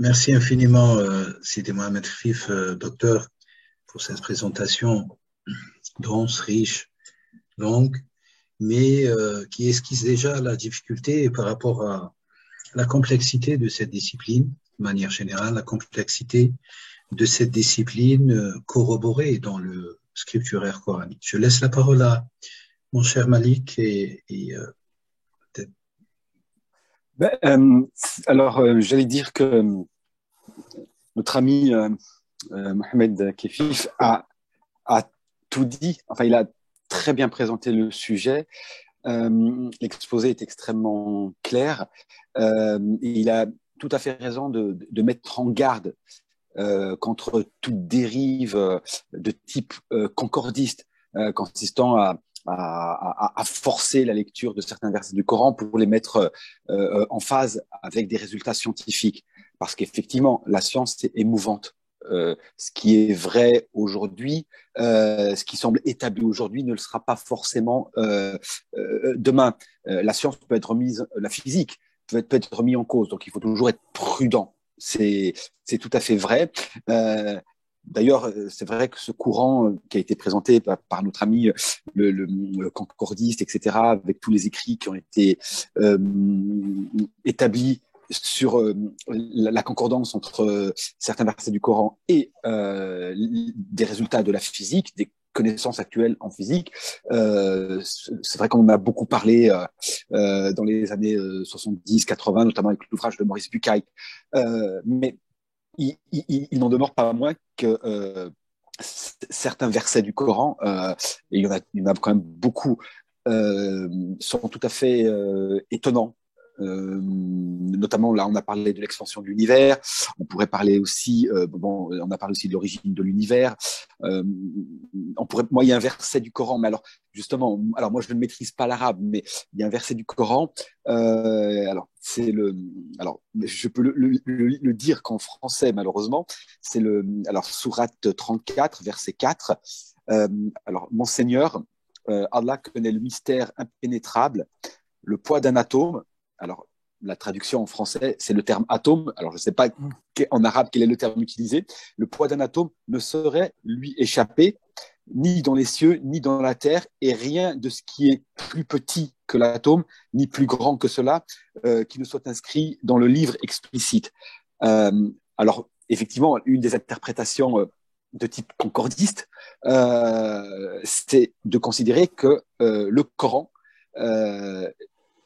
Merci infiniment, Sidi Mohamed Khif, docteur, pour cette présentation dense, riche, longue, mais qui esquisse déjà la difficulté par rapport à la complexité de cette discipline, de manière générale, la complexité de cette discipline corroborée dans le scripturaire coranique. Je laisse la parole à mon cher Malik peut-être. Ben, J'allais dire que notre ami Mohamed Kefif a tout dit. Enfin, il a très bien présenté le sujet. L'exposé est extrêmement clair. Et il a tout à fait raison de mettre en garde contre toute dérive de type concordiste, consistant à forcer la lecture de certains versets du Coran pour les mettre en phase avec des résultats scientifiques. Parce qu'effectivement, la science est mouvante. Ce qui est vrai aujourd'hui, ce qui semble établi aujourd'hui ne le sera pas forcément demain. La science peut être remise, la physique peut être remise en cause, donc il faut toujours être prudent. C'est tout à fait vrai. D'ailleurs, c'est vrai que ce courant qui a été présenté par notre ami le concordiste, etc., avec tous les écrits qui ont été établis sur la concordance entre certains versets du Coran et des résultats de la physique, des connaissances actuelles en physique. C'est vrai qu'on en a beaucoup parlé dans les années 70-80, notamment avec l'ouvrage de Maurice Bucaille. Mais il n'en demeure pas moins que certains versets du Coran, et il y en a quand même beaucoup, sont tout à fait étonnants. Notamment là, on a parlé de l'expansion de l'univers. On pourrait parler aussi, on a parlé aussi de l'origine de l'univers. Moi, il y a un verset du Coran, mais alors justement, alors moi je ne maîtrise pas l'arabe, mais il y a un verset du Coran. Alors je peux le dire qu'en français malheureusement, alors sourate 34, verset 4. Alors mon Seigneur, Allah connaît le mystère impénétrable, le poids d'un atome. Alors, la traduction en français, c'est le terme atome. Alors, je ne sais pas en arabe quel est le terme utilisé. Le poids d'un atome ne saurait lui échapper, ni dans les cieux, ni dans la terre, et rien de ce qui est plus petit que l'atome, ni plus grand que cela, qui ne soit inscrit dans le livre explicite. Alors, effectivement, une des interprétations de type concordiste, c'est de considérer que le Coran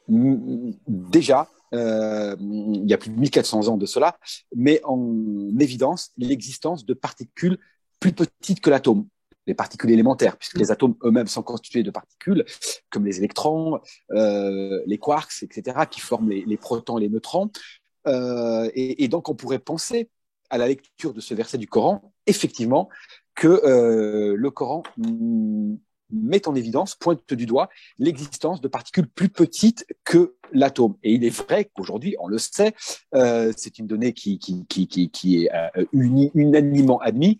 déjà, il y a plus de 1400 ans de cela, met en évidence l'existence de particules plus petites que l'atome, les particules élémentaires, puisque les atomes eux-mêmes sont constitués de particules comme les électrons, les quarks, etc., qui forment les protons et les neutrons. Et donc, on pourrait penser à la lecture de ce verset du Coran, effectivement, que le Coran met en évidence, pointe du doigt, l'existence de particules plus petites que l'atome. Et il est vrai qu'aujourd'hui, on le sait, c'est une donnée qui est unanimement admise,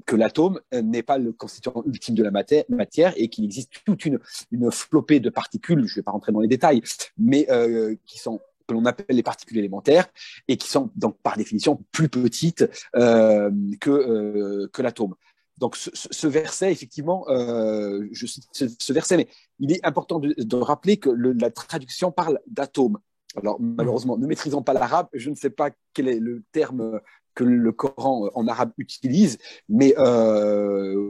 que l'atome n'est pas le constituant ultime de la matière et qu'il existe toute une flopée de particules, je ne vais pas rentrer dans les détails, mais que l'on appelle les particules élémentaires et qui sont donc par définition plus petites que l'atome. Donc ce verset, effectivement, je cite ce verset, mais il est important de rappeler que la traduction parle d'atome. Alors malheureusement, ne maîtrisant pas l'arabe, je ne sais pas quel est le terme que le Coran en arabe utilise, mais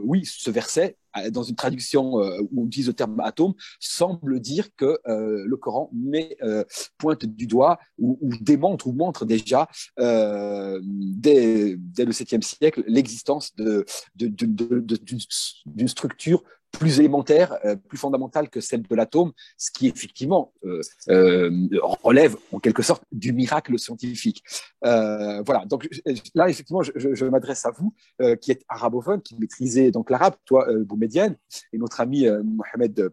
oui, ce verset, dans une traduction où on utilise le terme atome, semble dire que le Coran pointe du doigt ou démontre ou montre déjà dès le 7e siècle l'existence d'une structure plus élémentaire, plus fondamentale que celle de l'atome, ce qui effectivement relève en quelque sorte du miracle scientifique. Voilà, donc là effectivement je m'adresse à vous qui êtes arabophone, qui maîtrisez donc l'arabe, toi Boumedienne, et notre ami Mohamed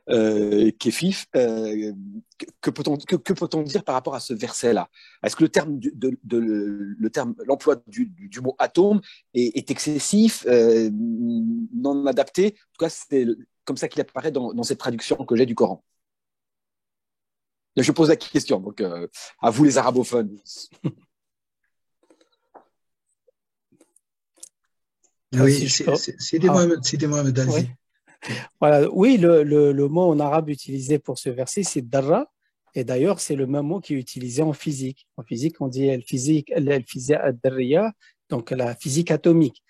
Kefif, que peut-on dire par rapport à ce verset-là? Est-ce que le terme, l'emploi du mot atome est excessif, non adapté? En tout cas, c'est comme ça qu'il apparaît dans cette traduction que j'ai du Coran. Je pose la question, donc à vous les arabophones. Oui, Si je peux... Sidi Mohamed, Oui. allez-y. Voilà. Oui, le mot en arabe utilisé pour ce verset, c'est darra. Et d'ailleurs, c'est le même mot qui est utilisé en physique. En physique, on dit el-physique ad-darriya, donc la physique atomique.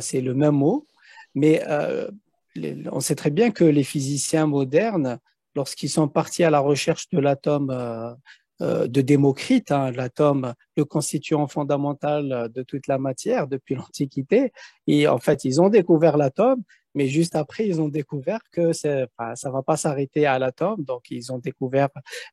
C'est le même mot. Mais on sait très bien que les physiciens modernes, lorsqu'ils sont partis à la recherche de l'atome de Démocrite, hein, l'atome, le constituant fondamental de toute la matière depuis l'Antiquité, et en fait, ils ont découvert l'atome. Mais juste après, ils ont découvert que enfin, ça ne va pas s'arrêter à l'atome. Donc, ils ont découvert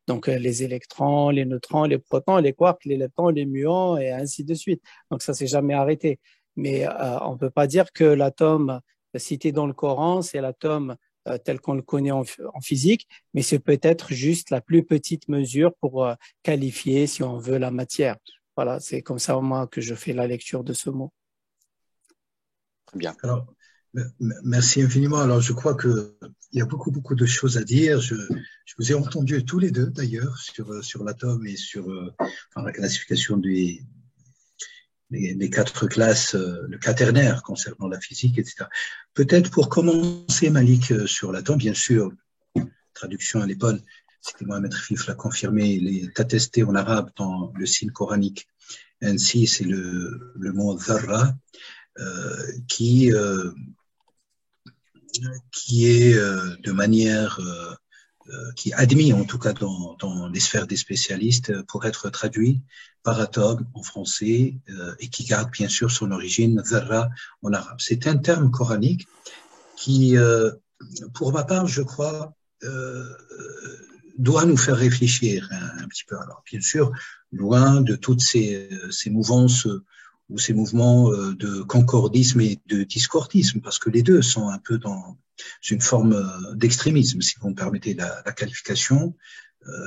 donc, les électrons, les neutrons, les protons, les quarks, les leptons, les muons et ainsi de suite. Donc, ça ne s'est jamais arrêté. Mais on ne peut pas dire que l'atome cité dans le Coran, c'est l'atome tel qu'on le connaît en physique, mais c'est peut-être juste la plus petite mesure pour qualifier, si on veut, la matière. Voilà, c'est comme ça, moi, que je fais la lecture de ce mot. Très bien. Alors, merci infiniment. Alors, je crois qu'il y a beaucoup de choses à dire. Je vous ai entendu tous les deux, d'ailleurs, sur l'atome et sur la classification des quatre classes, le quaternaire concernant la physique, etc. Peut-être pour commencer, Malik, sur l'atome, bien sûr, traduction à l'épone, c'était Mohamed Khafif l'a confirmé, il est attesté en arabe dans le signe coranique. Ainsi, c'est le mot dharra, qui est de manière qui est admis en tout cas dans les sphères des spécialistes pour être traduit par atome en français et qui garde bien sûr son origine dharra en arabe. C'est un terme coranique qui, pour ma part, je crois, doit nous faire réfléchir un petit peu. Alors bien sûr, loin de toutes ces mouvances ou ces mouvements de concordisme et de discordisme, parce que les deux sont un peu dans une forme d'extrémisme, si vous me permettez la qualification,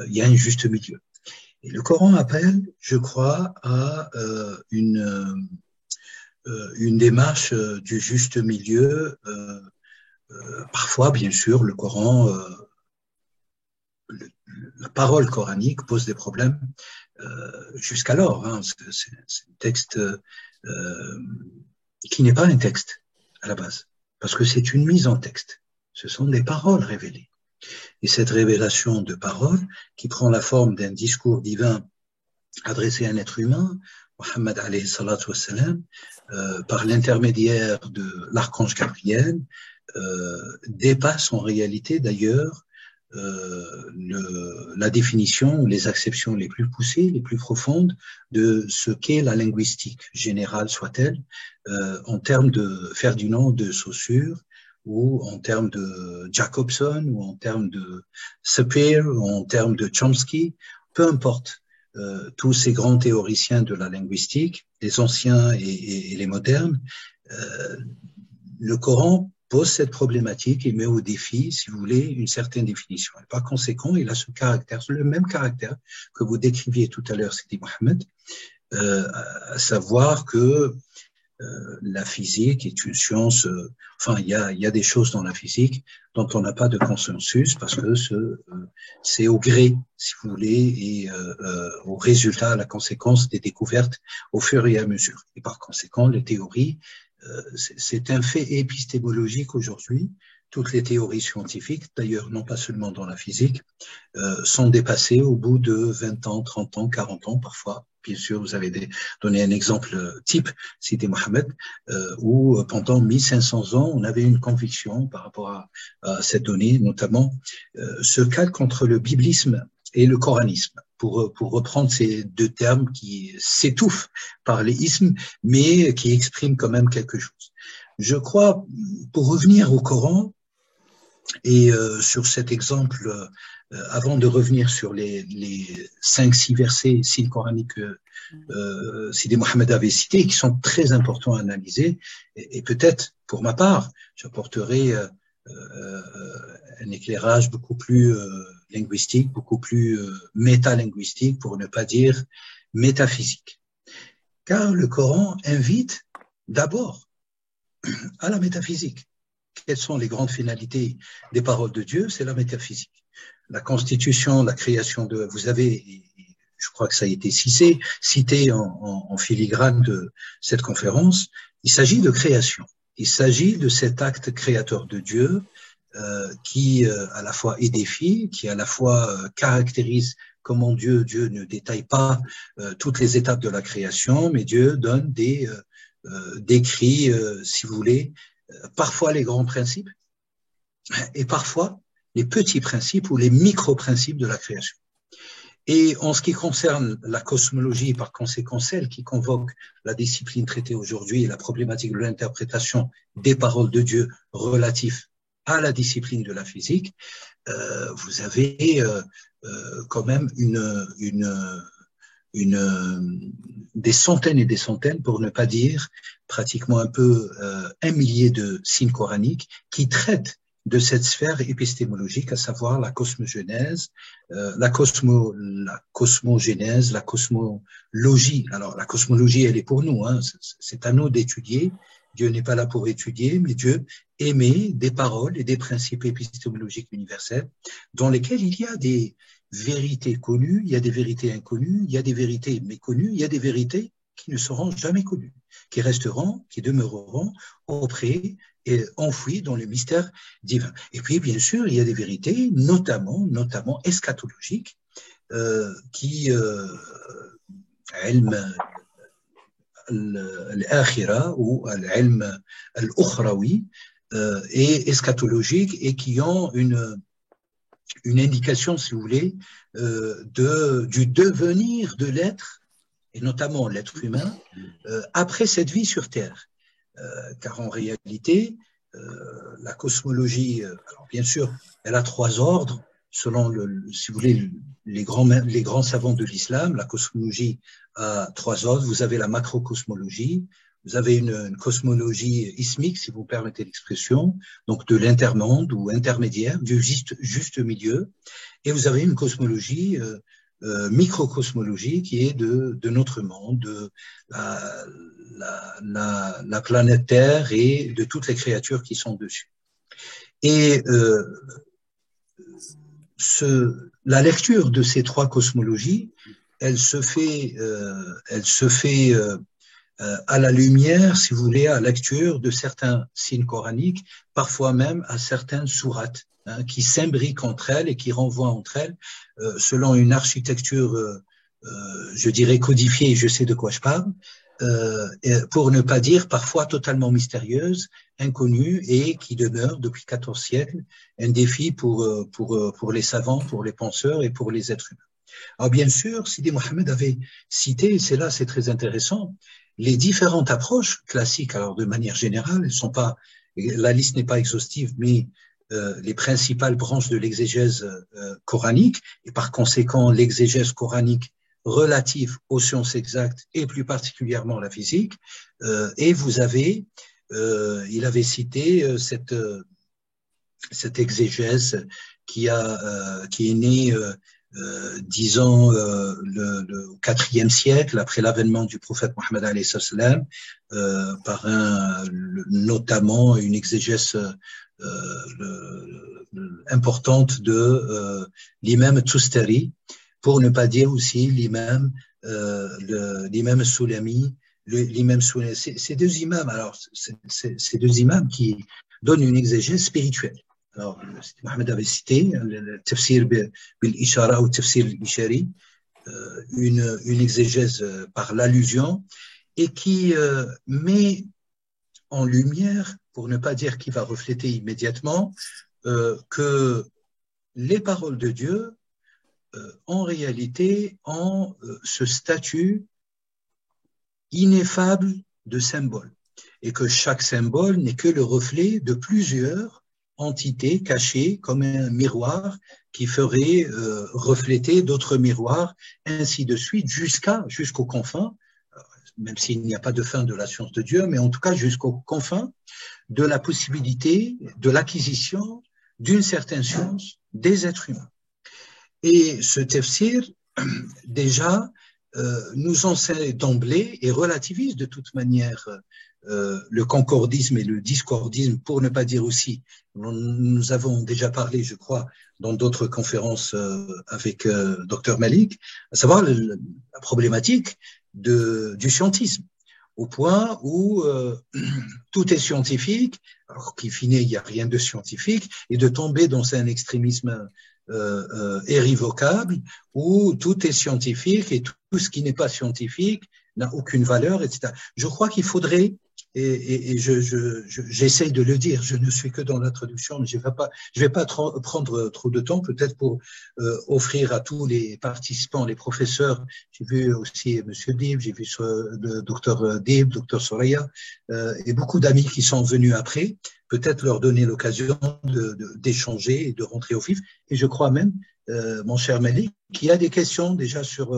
il y a un juste milieu. Et le Coran appelle, je crois, à une démarche du juste milieu. Parfois, bien sûr, le Coran, la parole coranique pose des problèmes jusqu'alors. Hein, c'est un texte qui n'est pas un texte à la base, parce que c'est une mise en texte. Ce sont des paroles révélées. Et cette révélation de paroles, qui prend la forme d'un discours divin adressé à un être humain, Mohammed alayhi salatu wassalam, par l'intermédiaire de l'archange Gabriel, dépasse en réalité d'ailleurs la définition ou les acceptions les plus poussées, les plus profondes de ce qu'est la linguistique, générale soit-elle, en termes de Ferdinand de Saussure, ou en termes de Jacobson, ou en termes de Sapir, ou en termes de Chomsky, peu importe. Tous ces grands théoriciens de la linguistique, les anciens et les modernes, le Coran pose cette problématique et met au défi, si vous voulez, une certaine définition. Et par conséquent, il a ce caractère, le même caractère que vous décriviez tout à l'heure, Sidi Mohamed, à savoir que la physique est une science, il y a des choses dans la physique dont on n'a pas de consensus parce que c'est au gré, si vous voulez, et au résultat, à la conséquence des découvertes au fur et à mesure. Et par conséquent, les théories, c'est un fait épistémologique aujourd'hui. Toutes les théories scientifiques, d'ailleurs non pas seulement dans la physique, sont dépassées au bout de 20 ans, 30 ans, 40 ans parfois. Bien sûr, vous avez donné un exemple type, Sidi Mohamed, où pendant 1500 ans, on avait une conviction par rapport à cette donnée, notamment ce calque entre le biblisme et le coranisme, pour reprendre ces deux termes qui s'étouffent par les ismes, mais qui expriment quand même quelque chose. Je crois, pour revenir au Coran, et sur cet exemple, avant de revenir sur les 5-6 versets signes coraniques que Sidi Mohamed avait cités, qui sont très importants à analyser, et peut-être, pour ma part, j'apporterai un éclairage beaucoup plus linguistique, beaucoup plus métalinguistique, pour ne pas dire métaphysique. Car le Coran invite d'abord à la métaphysique. Quelles sont les grandes finalités des paroles de Dieu? C'est la métaphysique. La constitution, la création de... Vous avez, je crois que ça a été cité en filigrane de cette conférence, Il s'agit de création. Il s'agit de cet acte créateur de Dieu qui à la fois édifie, qui à la fois caractérise comment Dieu ne détaille pas toutes les étapes de la création, mais Dieu donne décrit, si vous voulez, parfois les grands principes et parfois les petits principes ou les micro-principes de la création. Et en ce qui concerne la cosmologie, par conséquent, celle qui convoque la discipline traitée aujourd'hui et la problématique de l'interprétation des paroles de Dieu relatifs à la discipline de la physique, vous avez quand même des centaines et des centaines, pour ne pas dire pratiquement un millier de signes coraniques qui traitent de cette sphère épistémologique, à savoir la cosmogénèse, la cosmogénèse, la cosmologie. Alors, la cosmologie, elle est pour nous, hein, c'est à nous d'étudier. Dieu n'est pas là pour étudier, mais Dieu émet des paroles et des principes épistémologiques universels dans lesquels il y a des vérités connues, il y a des vérités inconnues, il y a des vérités méconnues, il y a des vérités qui ne seront jamais connues, qui resteront, qui demeureront auprès et enfouies dans le mystère divin. Et puis, bien sûr, il y a des vérités, notamment eschatologiques, qui l'akhira ou l'ilm al-ukhrawi et eschatologique et qui ont une indication, si vous voulez, du devenir de l'être, et notamment l'être humain, après cette vie sur Terre. Car en réalité, la cosmologie, alors bien sûr, elle a trois ordres, selon, si vous voulez, les grands savants de l'islam. La cosmologie a trois ordres. Vous avez la macrocosmologie, vous avez une cosmologie ismique, si vous permettez l'expression, donc de l'intermonde ou intermédiaire, du juste milieu, et vous avez une cosmologie microcosmologie qui est de notre monde, de la planète Terre et de toutes les créatures qui sont dessus. Et la lecture de ces trois cosmologies, elle se fait à la lumière, si vous voulez, à la lecture de certains signes coraniques, parfois même à certaines sourates, hein, qui s'imbriquent entre elles et qui renvoient entre elles selon une architecture, je dirais, codifiée, je sais de quoi je parle, pour ne pas dire parfois totalement mystérieuse, inconnue et qui demeure depuis 14 siècles un défi pour les savants, pour les penseurs et pour les êtres humains. Alors bien sûr, Sidi Mohamed avait cité, c'est très intéressant, les différentes approches classiques. Alors de manière générale, elles sont pas, la liste n'est pas exhaustive, mais les principales branches de l'exégèse coranique et par conséquent l'exégèse coranique relative aux sciences exactes et plus particulièrement la physique. Et vous avez, il avait cité cette exégèse qui est née disons le IVe siècle après l'avènement du prophète Mohammed alayhi salam, par notamment une exégèse importante de l'imam Tustari, pour ne pas dire aussi l'imam Soulami, l'imam Soulami. Ces deux imams, alors ces deux imams qui donnent une exégèse spirituelle. Alors, Mohamed avait cité le tafsir bil-ishara ou tafsir al-ishari, une exégèse par l'allusion, et qui met en lumière, pour ne pas dire qui va refléter immédiatement, que les paroles de Dieu, en réalité, ont ce statut ineffable de symbole, et que chaque symbole n'est que le reflet de plusieurs entités cachées comme un miroir qui ferait refléter d'autres miroirs, ainsi de suite, jusqu'aux confins, même s'il n'y a pas de fin de la science de Dieu, mais en tout cas jusqu'aux confins de la possibilité de l'acquisition d'une certaine science des êtres humains. Et ce tafsir, déjà, nous enseigne d'emblée et relativise de toute manière le concordisme et le discordisme, pour ne pas dire aussi, nous avons déjà parlé, je crois, dans d'autres conférences avec Dr Malik, à savoir la problématique du scientisme. au point où tout est scientifique, alors qu'in fine, il n'y a rien de scientifique, et de tomber dans un extrémisme irrévocable où tout est scientifique et tout ce qui n'est pas scientifique n'a aucune valeur, etc. Je crois qu'il faudrait, et j'essaye de le dire, je ne suis que dans l'introduction, mais je vais pas prendre trop de temps, peut-être pour offrir à tous les participants, les professeurs. J'ai vu aussi Monsieur Dib, j'ai vu le docteur Dib, docteur Soraya, et beaucoup d'amis qui sont venus après, peut-être leur donner l'occasion d'échanger et de rentrer au vif. Et je crois même, mon cher Malik, qu'il y a des questions déjà sur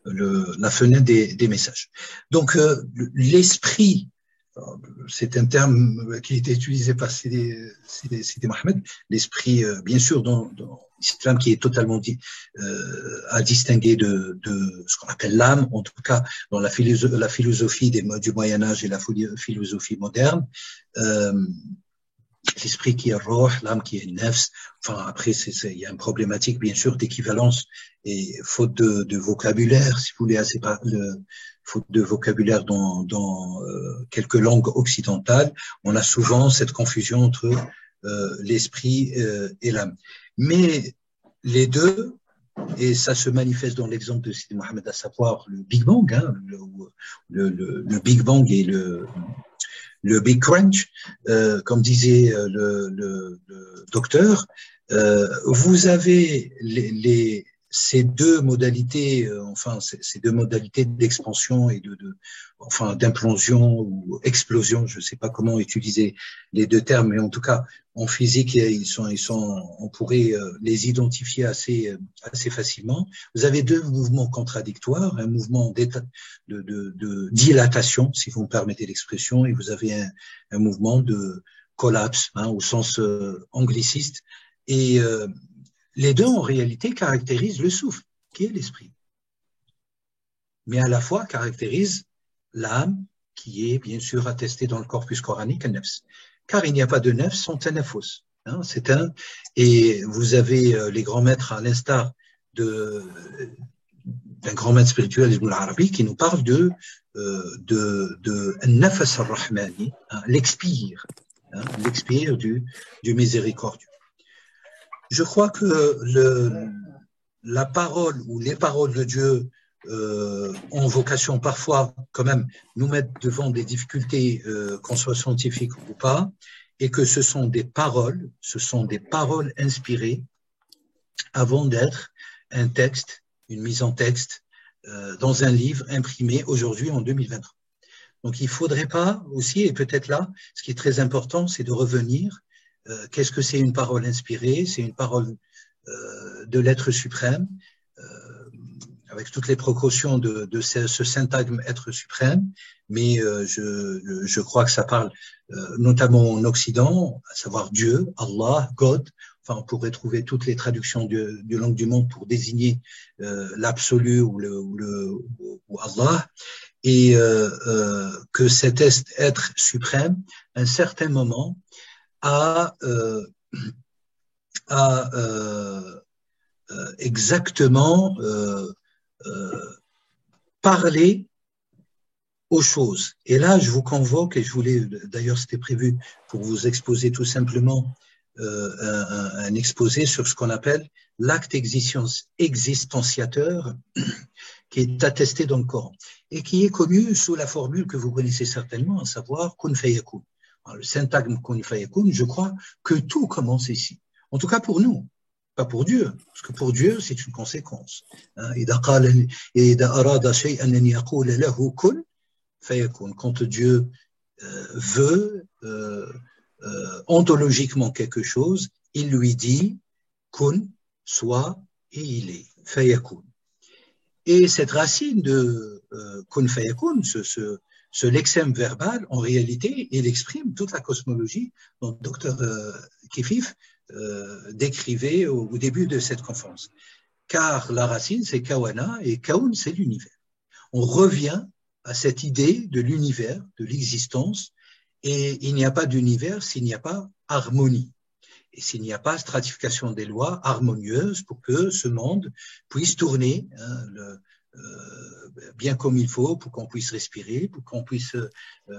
la fenêtre des messages. Donc, l'esprit, c'est un terme qui a été utilisé par Sidi Mohamed, l'esprit, bien sûr, dans l'islam qui est totalement à distinguer de ce qu'on appelle l'âme, en tout cas dans la philosophie du Moyen-Âge et la philosophie moderne. L'esprit qui est roh, l'âme qui est nefs. Enfin, après, il y a une problématique, bien sûr, d'équivalence et faute de vocabulaire, si vous voulez, faute de vocabulaire dans quelques langues occidentales, on a souvent cette confusion entre l'esprit et l'âme. Mais les deux, et ça se manifeste dans l'exemple de Sidi Mohamed, à savoir le Big Bang, hein, le Big Bang et le Big Crunch, comme disait le docteur, vous avez ces deux modalités, ces deux modalités d'expansion et d'implosion ou explosion, je ne sais pas comment utiliser les deux termes, mais en tout cas en physique, on pourrait les identifier assez facilement. Vous avez deux mouvements contradictoires, un mouvement de dilatation, si vous me permettez l'expression, et vous avez un mouvement de collapse, hein, au sens angliciste, et les deux, en réalité, caractérisent le souffle, qui est l'esprit. Mais à la fois caractérisent l'âme, qui est bien sûr attestée dans le corpus coranique, un nefs. Car il n'y a pas de nefs sans tanafus. Hein, et vous avez les grands maîtres, à l'instar d'un grand maître spirituel, Ibn al-Arabi, qui nous parle de nafas al-Rahmani, hein, l'expire du miséricordieux. Je crois que la parole ou les paroles de Dieu ont vocation parfois quand même nous mettre devant des difficultés, qu'on soit scientifique ou pas, et que ce sont des paroles inspirées avant d'être un texte, une mise en texte dans un livre imprimé aujourd'hui en 2023. Donc il ne faudrait pas aussi, et peut-être là, ce qui est très important, c'est de revenir. Qu'est-ce que c'est une parole inspirée? C'est une parole de l'être suprême, avec toutes les précautions de ce syntagme être suprême, mais je crois que ça parle notamment en Occident, à savoir Dieu, Allah, God. Enfin, on pourrait trouver toutes les traductions de langue du monde pour désigner l'absolu ou Allah, et que cet être suprême, à un certain moment, a exactement parler aux choses. Et là, je vous convoque, et je voulais, d'ailleurs c'était prévu pour vous exposer tout simplement un exposé sur ce qu'on appelle l'acte existentiateur qui est attesté dans le Coran et qui est connu sous la formule que vous connaissez certainement, à savoir kun fayakun. Le syntagme kun fayakun, je crois que tout commence ici. En tout cas pour nous, pas pour Dieu, parce que pour Dieu, c'est une conséquence. Quand Dieu veut ontologiquement quelque chose, il lui dit kun, soit, et il est. Fayakun. Et cette racine de kun fayakun, ce lexème verbal, en réalité, il exprime toute la cosmologie dont le docteur Kifif décrivait au début de cette conférence. Car la racine, c'est kawana, et kaun, c'est l'univers. On revient à cette idée de l'univers, de l'existence, et il n'y a pas d'univers s'il n'y a pas harmonie. Et s'il n'y a pas stratification des lois harmonieuses pour que ce monde puisse tourner, hein, bien comme il faut, pour qu'on puisse respirer, pour qu'on puisse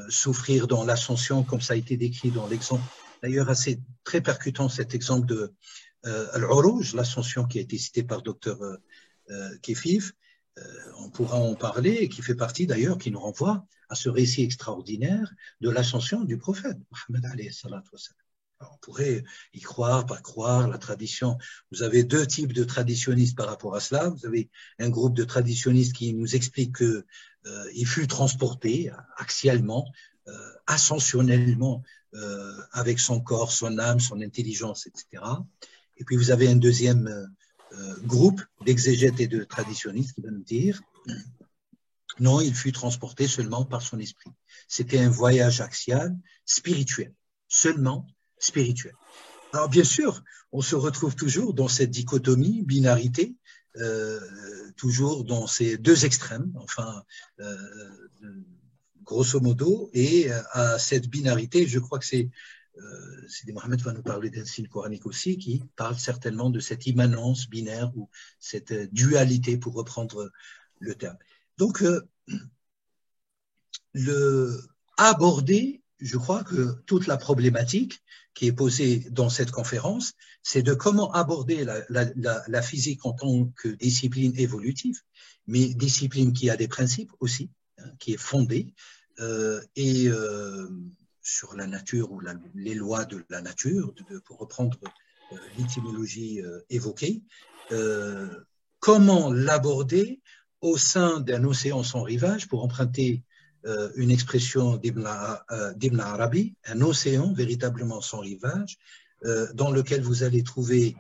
souffrir dans l'ascension, comme ça a été décrit dans l'exemple. D'ailleurs, assez très percutant cet exemple de Al-Uruj, l'ascension qui a été citée par Dr Kefif. On pourra en parler, et qui fait partie d'ailleurs, qui nous renvoie à ce récit extraordinaire de l'ascension du prophète, Mohammed alayhi salatu wa salam. Alors, on pourrait y croire, pas croire, la tradition. Vous avez deux types de traditionnistes par rapport à cela. Vous avez un groupe de traditionnistes qui nous explique que il fut transporté axialement, ascensionnellement, avec son corps, son âme, son intelligence, etc. Et puis vous avez un deuxième groupe d'exégètes et de traditionnistes qui va nous dire non, il fut transporté seulement par son esprit. C'était un voyage axial, spirituel, seulement spirituel. Alors bien sûr, on se retrouve toujours dans cette dichotomie, binarité, toujours dans ces deux extrêmes, enfin, grosso modo, et à cette binarité, je crois que Sidi Mohamed va nous parler d'un signe coranique aussi, qui parle certainement de cette immanence binaire ou cette dualité, pour reprendre le terme. Donc, aborder, je crois que toute la problématique qui est posée dans cette conférence, c'est de comment aborder la physique en tant que discipline évolutive, mais discipline qui a des principes aussi, hein, qui est fondée, sur la nature ou les lois de la nature, pour reprendre l'étymologie évoquée, comment l'aborder au sein d'un océan sans rivage, pour emprunter une expression d'Ibn Arabi, un océan véritablement sans rivage, dans lequel vous allez trouver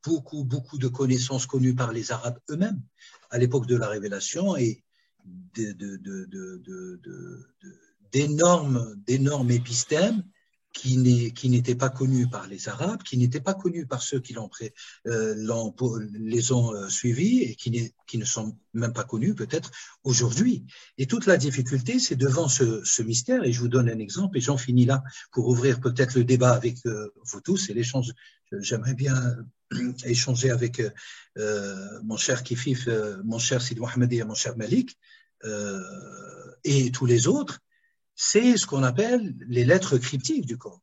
beaucoup de connaissances connues par les Arabes eux-mêmes à l'époque de la Révélation, et d'énormes épistèmes qui n'étaient pas connus par les Arabes, qui n'étaient pas connus par ceux qui les ont suivis, et qui ne sont même pas connus peut-être aujourd'hui. Et toute la difficulté, c'est devant ce mystère, et je vous donne un exemple, et j'en finis là pour ouvrir peut-être le débat avec vous tous, et l'échange. J'aimerais bien échanger avec mon cher Kifif, mon cher Sidi Mohamed et mon cher Malik, et tous les autres. C'est ce qu'on appelle les lettres cryptiques du Coran.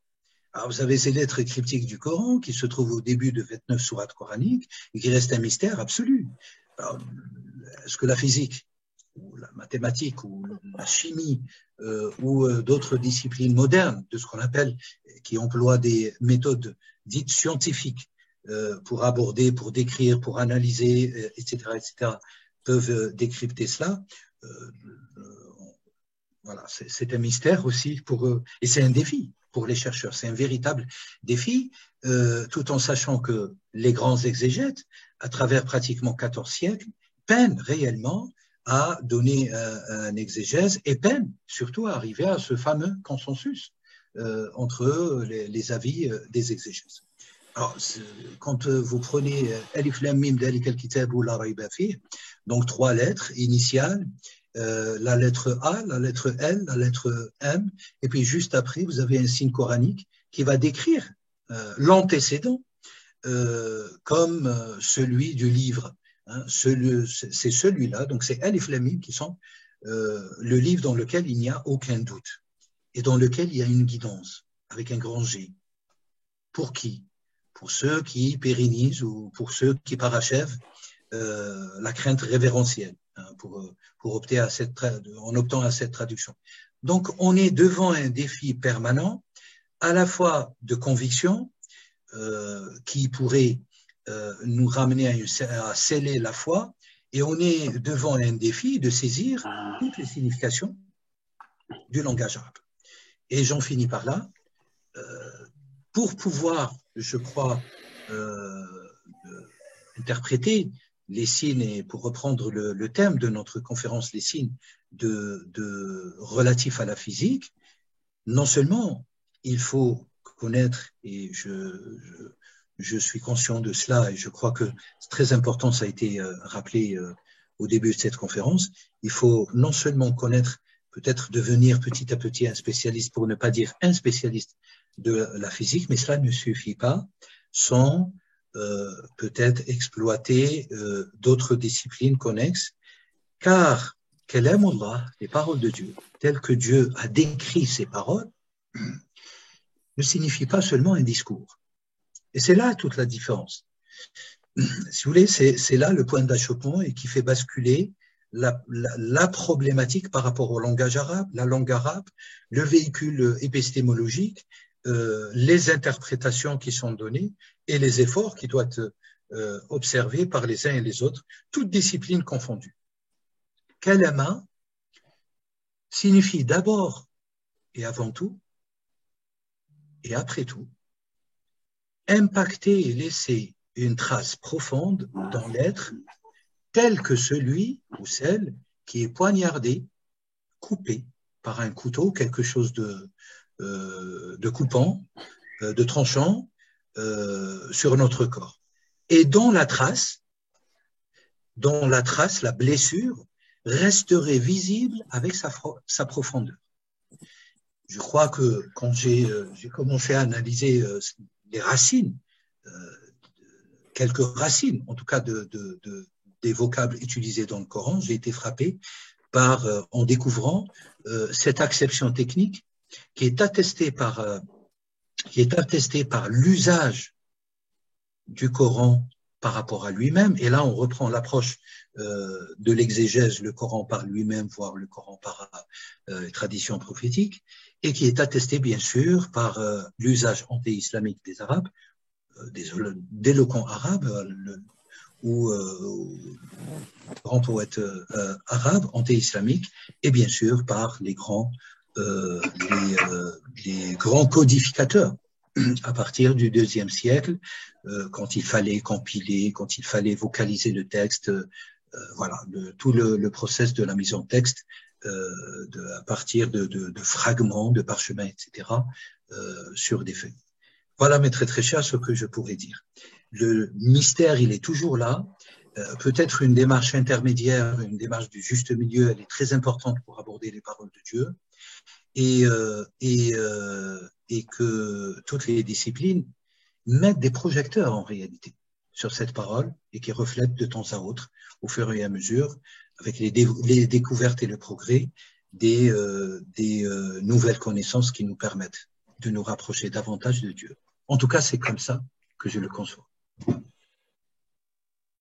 Alors, vous avez ces lettres cryptiques du Coran qui se trouvent au début de 29 sourates coraniques et qui restent un mystère absolu. Est-ce que la physique, ou la mathématique, ou la chimie, ou d'autres disciplines modernes, de ce qu'on appelle, qui emploient des méthodes dites scientifiques pour aborder, pour décrire, pour analyser, etc., peuvent décrypter cela? Voilà, c'est un mystère aussi pour eux, et c'est un défi pour les chercheurs, c'est un véritable défi, tout en sachant que les grands exégètes, à travers pratiquement 14 siècles, peinent réellement à donner un exégèse, et peinent surtout à arriver à ce fameux consensus entre les avis des exégèses. Alors, quand vous prenez Alif Lam Mim Dalikal Kitabu la Rayba Fih, donc 3 lettres initiales, la lettre A, la lettre L, la lettre M, et puis juste après, vous avez un signe coranique qui va décrire l'antécédent comme celui du livre. Hein, c'est celui-là, donc c'est Alif Lam Mim qui sont le livre dans lequel il n'y a aucun doute et dans lequel il y a une guidance avec un grand G. Pour qui? Pour ceux qui pérennisent ou pour ceux qui parachèvent la crainte révérentielle, hein, pour opter en optant à cette traduction. Donc, on est devant un défi permanent, à la fois de conviction, qui pourrait nous ramener à sceller la foi, et on est devant un défi de saisir toutes les significations du langage arabe. Et j'en finis par là. Pour pouvoir, je crois, interpréter les signes, et pour reprendre le thème de notre conférence, les signes relatifs à la physique, non seulement il faut connaître, et je suis conscient de cela, et je crois que c'est très important, ça a été rappelé au début de cette conférence, il faut non seulement connaître, peut-être devenir petit à petit un spécialiste, pour ne pas dire un spécialiste de la physique, mais cela ne suffit pas sans peut-être exploiter d'autres disciplines connexes, car Kalam Allah, les paroles de Dieu, telles que Dieu a décrit ces paroles, ne signifient pas seulement un discours. Et c'est là toute la différence. Si vous voulez, c'est là le point d'achoppement et qui fait basculer la problématique par rapport au langage arabe, la langue arabe, le véhicule épistémologique, les interprétations qui sont données et les efforts qui doivent être observés par les uns et les autres, toutes disciplines confondues. Kalama signifie d'abord et avant tout, et après tout, impacter et laisser une trace profonde dans l'être tel que celui ou celle qui est poignardé, coupé par un couteau, quelque chose de coupant, de tranchant sur notre corps. Et dont la trace, la blessure, resterait visible avec sa profondeur. Je crois que quand j'ai commencé à analyser les racines, quelques racines, en tout cas des vocables utilisés dans le Coran, j'ai été frappé en découvrant cette acception technique qui est attestée par l'usage du Coran par rapport à lui-même. Et là, on reprend l'approche de l'exégèse, le Coran par lui-même, voire le Coran par tradition prophétique, et qui est attestée, bien sûr, par l'usage anté-islamique des Arabes, d'éloquents arabes, ou grands poètes arabes, anté-islamiques, et bien sûr par les grands codificateurs à partir du IIe siècle, quand il fallait compiler, quand il fallait vocaliser le texte, voilà, tout le process de la mise en texte, à partir de fragments, de parchemins, etc., sur des feuilles. Voilà, mes très très chers, ce que je pourrais dire. Le mystère, il est toujours là. Peut-être une démarche intermédiaire, une démarche du juste milieu, elle est très importante pour aborder les paroles de Dieu. Et que toutes les disciplines mettent des projecteurs en réalité sur cette parole et qui reflètent de temps à autre, au fur et à mesure, avec les découvertes et le progrès, des nouvelles connaissances qui nous permettent de nous rapprocher davantage de Dieu. En tout cas, c'est comme ça que je le conçois.